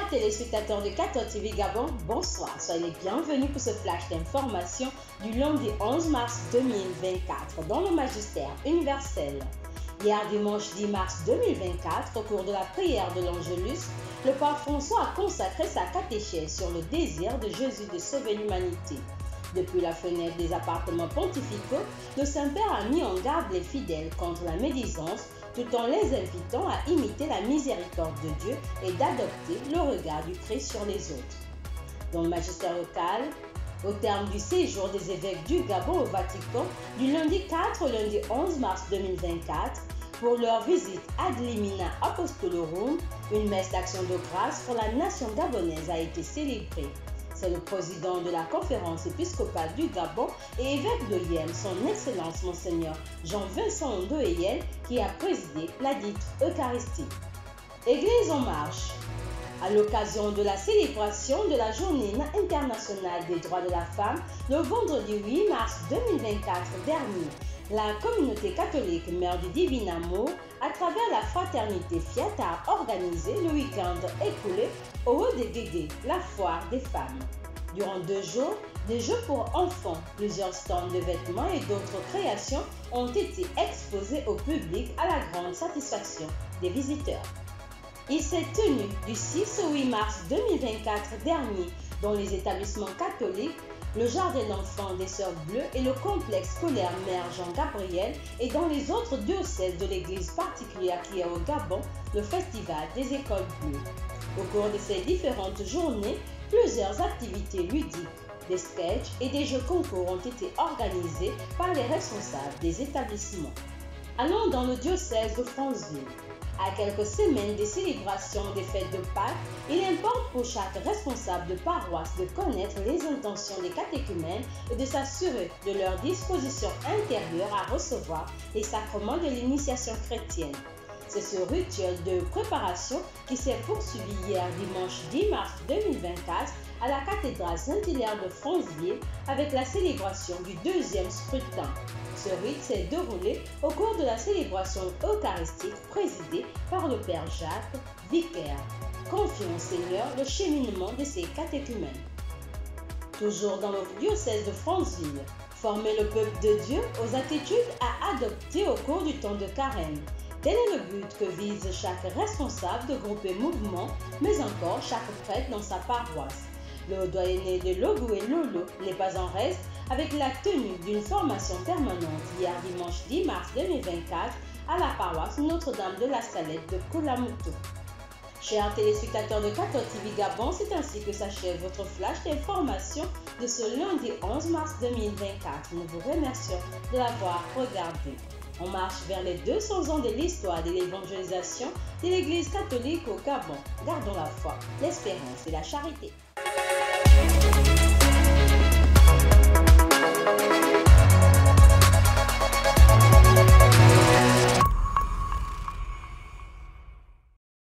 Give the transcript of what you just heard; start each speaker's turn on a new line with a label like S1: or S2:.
S1: téléspectateurs de 14 TV Gabon, bonsoir. Soyez les bienvenus pour ce flash d'information du lundi 11 mars 2024 dans le magistère universel. Hier dimanche 10 mars 2024, au cours de la prière de l'Angélus, le pape François a consacré sa catéchèse sur le désir de Jésus de sauver l'humanité. Depuis la fenêtre des appartements pontificaux, le Saint-Père a mis en garde les fidèles contre la médisance, tout en les invitant à imiter la miséricorde de Dieu et d'adopter le regard du Christ sur les autres. Dans le magistère local, au terme du séjour des évêques du Gabon au Vatican, du lundi 4 au lundi 11 mars 2024, pour leur visite ad limina apostolorum, une messe d'action de grâce pour la nation gabonaise a été célébrée. C'est le président de la conférence épiscopale du Gabon et évêque de Yem, son Excellence Monseigneur Jean-Vincent Ondoeyel, qui a présidé la dite Eucharistie. Église en marche. À l'occasion de la célébration de la Journée internationale des droits de la femme, le vendredi 8 mars 2024 dernier, la communauté catholique Mère du Divin Amour, à travers la fraternité Fiat, a organisé le week-end écoulé au Haut des Guégués, la foire des femmes. Durant 2 jours, des jeux pour enfants, plusieurs stands de vêtements et d'autres créations ont été exposés au public à la grande satisfaction des visiteurs. Il s'est tenu du 6 au 8 mars 2024 dernier dans les établissements catholiques, le Jardin d'enfants des Sœurs Bleues et le complexe scolaire Mère Jean-Gabriel, et dans les autres diocèses de l'église particulière qui est au Gabon, le Festival des Écoles Bleues. Au cours de ces différentes journées, plusieurs activités ludiques, des sketchs et des jeux concours ont été organisés par les responsables des établissements. Allons dans le diocèse de Franceville. À quelques semaines des célébrations des fêtes de Pâques, il importe pour chaque responsable de paroisse de connaître les intentions des catéchumènes et de s'assurer de leur disposition intérieure à recevoir les sacrements de l'initiation chrétienne. C'est ce rituel de préparation qui s'est poursuivi hier dimanche 10 mars 2024 à la cathédrale Saint-Hilaire de Franceville avec la célébration du 2e scrutin. Ce rite s'est déroulé au cours de la célébration eucharistique présidée par le Père Jacques, vicaire. Confions au Seigneur le cheminement de ses catéchumènes. Toujours dans le diocèse de Franceville, former le peuple de Dieu aux attitudes à adopter au cours du temps de carême. Tel est le but que vise chaque responsable de groupe et mouvement, mais encore chaque prêtre dans sa paroisse. Le doyenné de Logou et Lolo n'est pas en reste avec la tenue d'une formation permanente hier dimanche 10 mars 2024 à la paroisse Notre-Dame de la Salette de Koulamoutou. Chers téléspectateurs de 14 TV Gabon, c'est ainsi que s'achève votre flash d'information de ce lundi 11 mars 2024. Nous vous remercions de l'avoir regardé. On marche vers les 200 ans de l'histoire de l'évangélisation de l'Église catholique au Gabon. Gardons la foi, l'espérance et la charité.